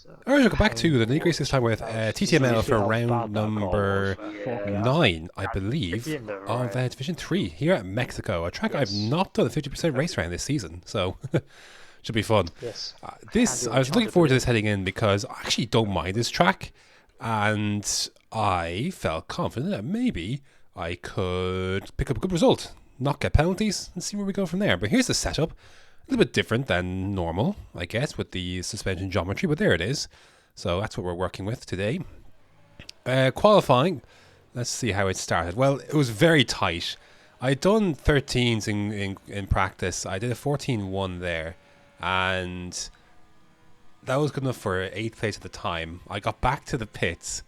Alright, welcome back to the nitty this time with TTML for round number 9, I believe, of Division 3 here at Mexico. A track I've not done a 50% race around this season, so should be fun. I was looking forward to this heading in because I actually don't mind this track, and I felt confident that maybe I could pick up a good result, not get penalties, and see where we go from there. But here's the setup. A little bit different than normal, I guess, with the suspension geometry, but there it is. So that's what we're working with today. Qualifying, let's see how it started. Well, it was very tight. I'd done 13s in practice. I did a 14-1 there, and that was good enough for 8th place at the time. I got back to the pits,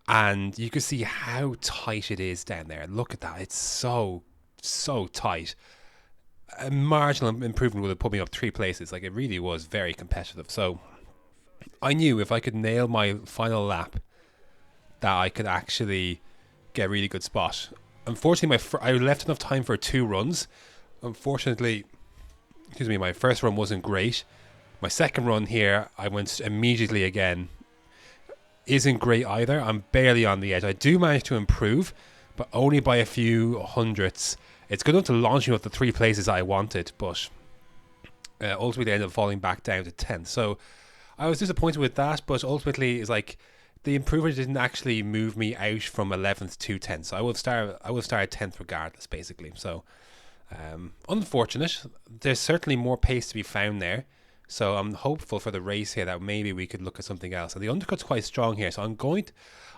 and you can see how tight it is down there. Look at that. It's so tight. A marginal improvement would have put me up 3 places. Like, it really was very competitive. So I knew if I could nail my final lap that I could actually get a really good spot. Unfortunately, I left enough time for 2 runs. Unfortunately, my first run wasn't great. My second run here, I went immediately again. Isn't great either. I'm barely on the edge. I do manage to improve, but only by a few hundredths. It's good enough to launch me up the 3 places I wanted, but ultimately I ended up falling back down to 10th. So I was disappointed with that, but ultimately it's like the improvement didn't actually move me out from 11th to 10th. So I would start at 10th regardless, basically. So unfortunate. There's certainly more pace to be found there. So I'm hopeful for the race here that maybe we could look at something else. And the undercut's quite strong here, so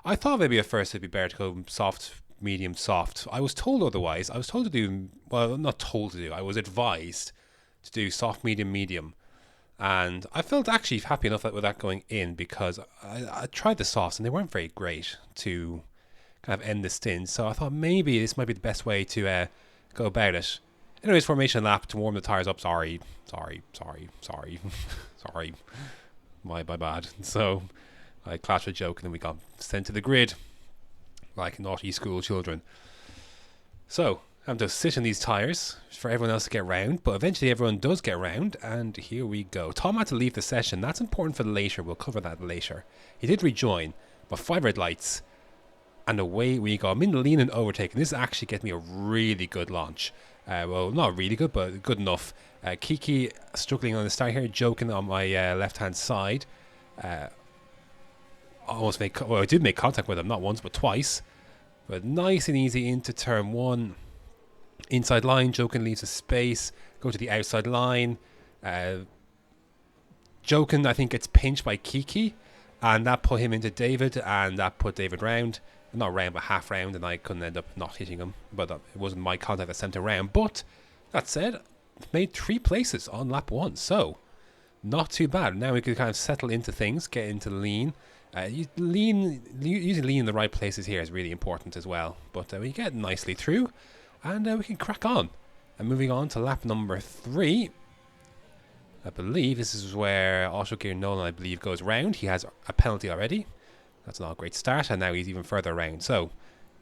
I thought maybe at first it'd be better to go soft, medium, soft. I was told otherwise. I was told to do, well, not told to do, I was advised to do soft, medium, medium. And I felt actually happy enough with that going in because I tried the softs and they weren't very great to kind of end the stint. So I thought maybe this might be the best way to go about it. Anyways, formation lap to warm the tyres up. Sorry. My bad. So I clashed a joke and then we got sent to the grid like naughty school children. So I'm to sit in these tyres for everyone else to get round, but eventually everyone does get round, and here we go. Tom had to leave the session. That's important for later. We'll cover that later. He did rejoin, but 5 red lights, and away we go. I'm in the lean and overtake, and this actually gets me a really good launch. Well, not really good, but good enough. Kiki struggling on the start here, joking on my left-hand side. I did make contact with him, not once, but twice. But nice and easy into turn 1. Inside line, Jokin leaves a space. Go to the outside line. Jokin, I think, gets pinched by Kiki. And that put him into David. And that put David round. Not round, but half round. And I couldn't end up not hitting him. But it wasn't my contact that sent him round. But that said, made 3 places on lap 1. So, not too bad. Now we can kind of settle into things. Get into lean. Using lean in the right places here is really important as well. But we get nicely through. And we can crack on. And moving on to lap number 3. I believe this is where Auto Gear Nolan, I believe, goes round. He has a penalty already. That's not a great start. And now he's even further round. So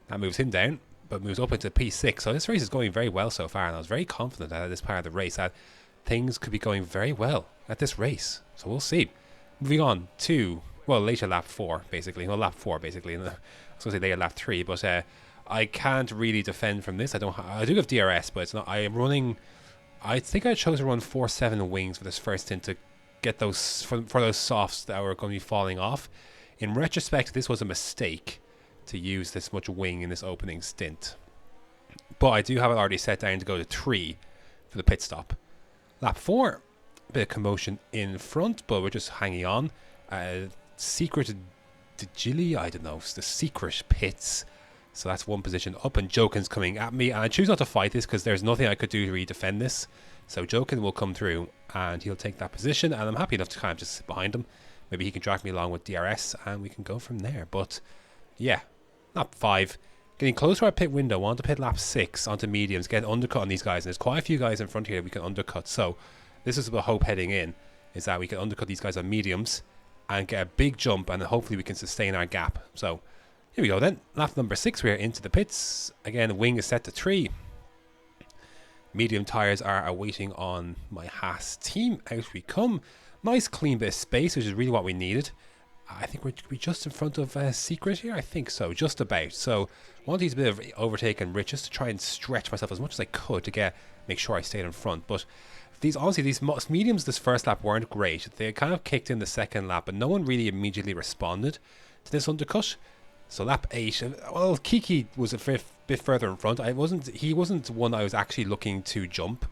that moves him down, but moves up into P6. So this race is going very well so far. And I was very confident at this part of the race that things could be going very well at this race. So we'll see. Moving on to, well, later lap 4, basically. Well, lap 4, basically. I was going to say later lap 3, but I can't really defend from this. I do have DRS, but it's not. I am running. I think I chose to run 4.7 wings for this first stint to get those for those softs that were going to be falling off. In retrospect, this was a mistake to use this much wing in this opening stint. But I do have it already set down to go to 3 for the pit stop. Lap 4, a bit of commotion in front, but we're just hanging on. Secret Digili, I don't know, the secret pits. So that's one position up, and Jokin's coming at me. And I choose not to fight this because there's nothing I could do to really defend this. So Jokin will come through, and he'll take that position. And I'm happy enough to kind of just sit behind him. Maybe he can drag me along with DRS, and we can go from there. But, yeah, lap 5. Getting close to our pit window, on to pit lap 6, onto mediums, get an undercut on these guys. And there's quite a few guys in front here that we can undercut. So this is the hope heading in, is that we can undercut these guys on mediums and get a big jump, and hopefully we can sustain our gap. So here we go then. Lap number 6, we're into the pits. Again, the wing is set to 3. Medium tyres are awaiting on my Haas team. Out we come. Nice clean bit of space, which is really what we needed. I think we're just in front of Secret here. I think so, just about. So I want to use a bit of overtake and rich just to try and stretch myself as much as I could to make sure I stayed in front. But these mediums this first lap weren't great. They kind of kicked in the second lap, but no one really immediately responded to this undercut. So lap 8, well, Kiki was a bit further in front. He wasn't one I was actually looking to jump,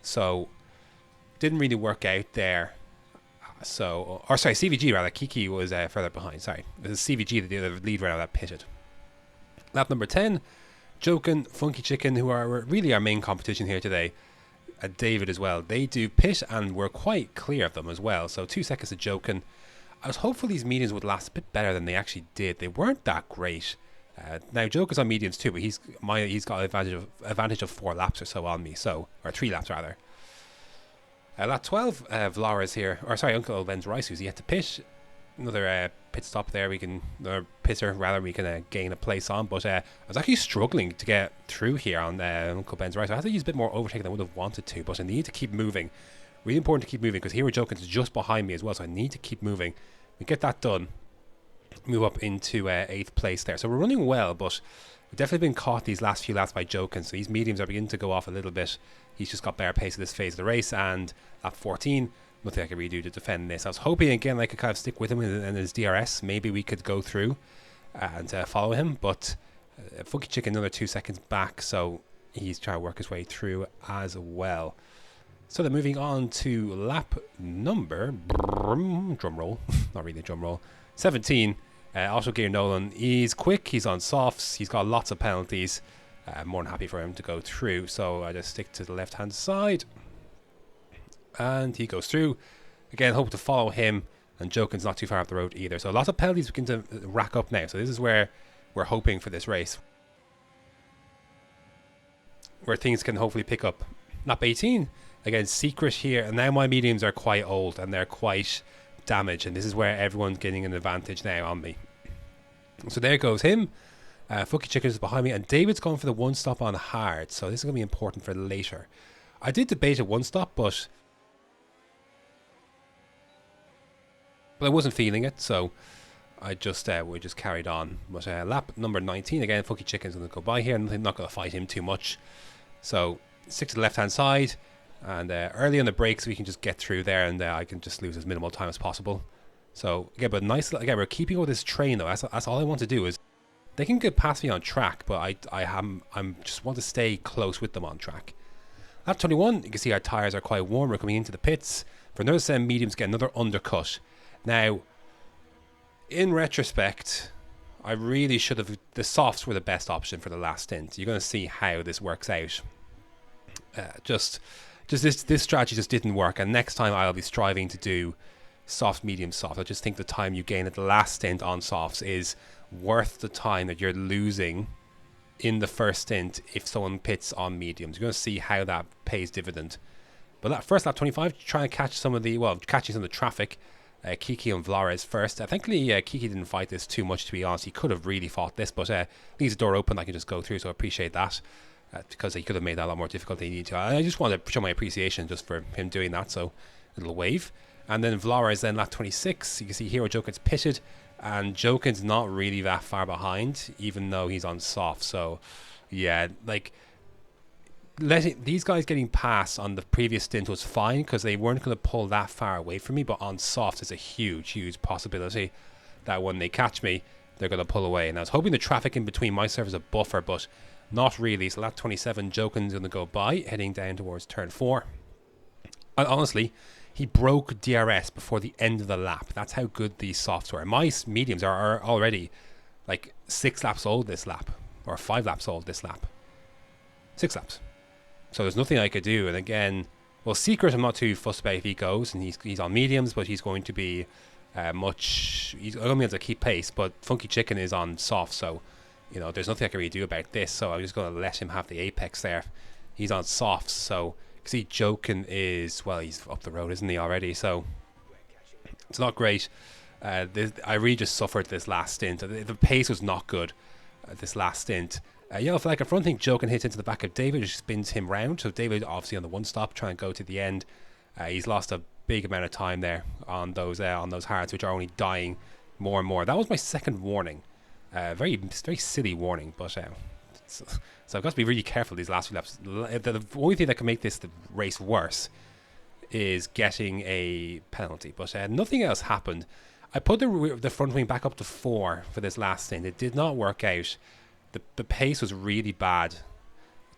so didn't really work out there. So, or sorry, CVG rather. Kiki was further behind. Sorry, it was CVG, the lead runner that pitted. Lap number 10, Joken, Funky Chicken, who are really our main competition here today, David as well. They do pit, and we're quite clear of them as well. So 2 seconds to Joken. I was hopeful these mediums would last a bit better than they actually did. They weren't that great. Now Joker's on mediums too, but he's got advantage of 4 laps or so on me. So, or 3 laps rather. Lap 12, Vlara's here, or sorry, Uncle Ben's Rice, who's yet to pit. Another pit stop there. We can gain a place on. But I was actually struggling to get through here on Uncle Ben's Rice. I had to use a bit more overtake than I would have wanted to, but I need to keep moving. Really important to keep moving because here we're Joken's just behind me as well, so I need to keep moving. We get that done. Move up into 8th place there. So we're running well, but we've definitely been caught these last few laps by Joken. So these mediums are beginning to go off a little bit. He's just got better pace at this phase of the race, and lap 14, nothing I can really do to defend this. I was hoping again I could kind of stick with him in his DRS. Maybe we could go through and follow him, but Funky Chicken another 2 seconds back, so he's trying to work his way through as well. So then moving on to lap number, drum roll, not really a drum roll, 17. Also Gear Nolan, he's quick, he's on softs, he's got lots of penalties. More than happy for him to go through, so I just stick to the left hand side and he goes through again. Hope to follow him, and Joken's not too far up the road either, so lots of penalties begin to rack up now. So this is where we're hoping for this race, where things can hopefully pick up. Lap 18, again Secret here, and now my mediums are quite old and they're quite damaged, and this is where everyone's getting an advantage now on me. So there goes him. Funky Chicken is behind me, and David's going for the 1 stop on hard, so this is going to be important for later. I did debate a 1 stop, but I wasn't feeling it, so I just we just carried on. But lap number 19, again Funky Chicken's going to go by here, and I'm not going to fight him too much. So stick to the left hand side, and early on the brakes we can just get through there, and I can just lose as minimal time as possible. So again, but nice. Again, we're keeping with this train though. That's all I want to do. Is they can get past me on track, but I'm just want to stay close with them on track. Lap 21, you can see our tyres are quite warm. We're coming into the pits. For another 7 mediums, get another undercut. Now, in retrospect, I really should have. The softs were the best option for the last stint. You're going to see how this works out. Just this strategy just didn't work, and next time I'll be striving to do soft, medium, soft. I just think the time you gain at the last stint on softs is worth the time that you're losing in the first stint if someone pits on mediums. You're going to see how that pays dividend. But that first lap 25, trying to catch some of the catching some of the traffic. Kiki and Vlares first. Thankfully Kiki didn't fight this too much, to be honest. He could have really fought this, but leaves the door open, I can just go through, so I appreciate that. Because he could have made that a lot more difficult than he needed to. I just wanted to show my appreciation just for him doing that, so a little wave. And then Vlares then lap 26. You can see here Joken's pitted, and Joken's not really that far behind, even though he's on soft. So yeah, like these guys getting past on the previous stint was fine because they weren't going to pull that far away from me, but on soft it's a huge possibility that when they catch me they're going to pull away. And I was hoping the traffic in between might serve as a buffer, but not really. So lap 27, Joken's going to go by, heading down towards turn 4. And honestly, he broke DRS before the end of the lap. That's how good these softs were. My mediums are already like 6 laps old this lap, or 5 laps old this lap. 6 laps. So there's nothing I could do. And again, well, Secret I'm not too fussed about if he goes, and he's on mediums, but he's going to be he's going to be able to keep pace. But Funky Chicken is on soft, so you know there's nothing I can really do about this. So I'm just going to let him have the apex there. He's on softs, so you can see Joken is, well, he's up the road, isn't he, already? So it's not great. I really just suffered this last stint. The pace was not good this last stint. Yeah, for like a front thing, Joken hits into the back of David, which spins him round. So David obviously on the 1 stop, trying to go to the end. He's lost a big amount of time there on those hearts, which are only dying more and more. That was my second warning. Very silly warning, but so, so I've got to be really careful these last few laps. The only thing that can make this the race worse is getting a penalty, but nothing else happened. I put the front wing back up to 4 for this last stint. It did not work out. The pace was really bad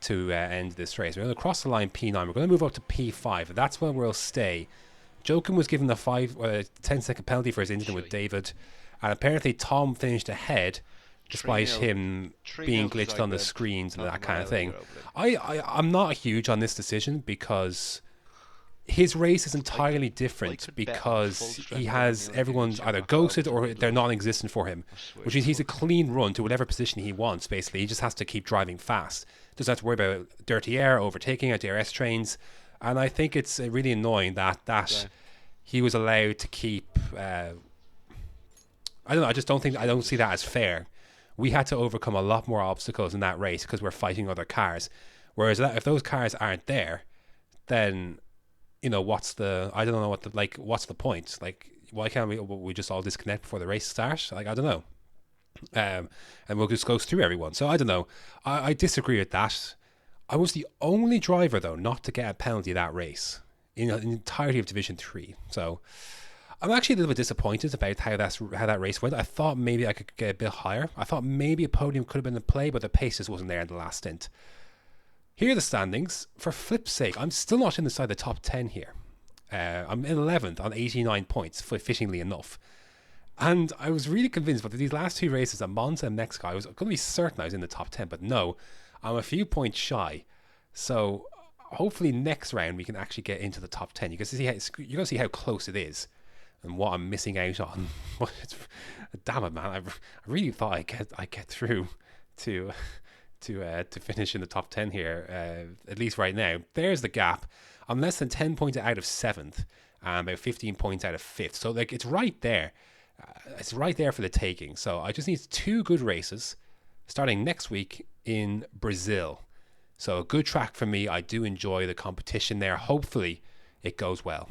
to end this race. We're going to cross the line P9. We're going to move up to P5. That's where we'll stay. Jochen was given the 10-second penalty for his incident with David, and apparently Tom finished ahead despite him being glitched on the screens and that kind of thing. I'm not huge on this decision because his race is entirely different because he has everyone's either ghosted or they're non-existent for him, which means he's a clean run to whatever position he wants. Basically, he just has to keep driving fast. Doesn't have to worry about dirty air, overtaking at DRS trains, and I think it's really annoying that he was allowed to keep. I don't know. I don't see that as fair. We had to overcome a lot more obstacles in that race because we're fighting other cars. Whereas if those cars aren't there, then what's the point? Like, why can't we just all disconnect before the race starts? Like, I don't know. And we'll just go through everyone. So I don't know. I disagree with that. I was the only driver though not to get a penalty that race in the entirety of Division 3. So I'm actually a little bit disappointed about how that race went. I thought maybe I could get a bit higher. I thought maybe a podium could have been in play, but the pace just wasn't there in the last stint. Here are the standings. For flip's sake, I'm still not inside the top 10 here. I'm in 11th on 89 points, fittingly enough. And I was really convinced, but these last 2 races at Monza and Mexico, I was going to be certain I was in the top 10, but no, I'm a few points shy. So hopefully next round we can actually get into the top 10. You can see how close it is and what I'm missing out on. Damn it, man! I really thought I'd get through to finish in the top 10 here, at least right now. There's the gap. I'm less than 10 points out of 7th and about 15 points out of 5th. So like it's right there. It's right there for the taking. So I just need 2 good races starting next week in Brazil. So a good track for me. I do enjoy the competition there. Hopefully it goes well.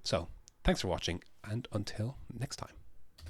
So thanks for watching, and until next time.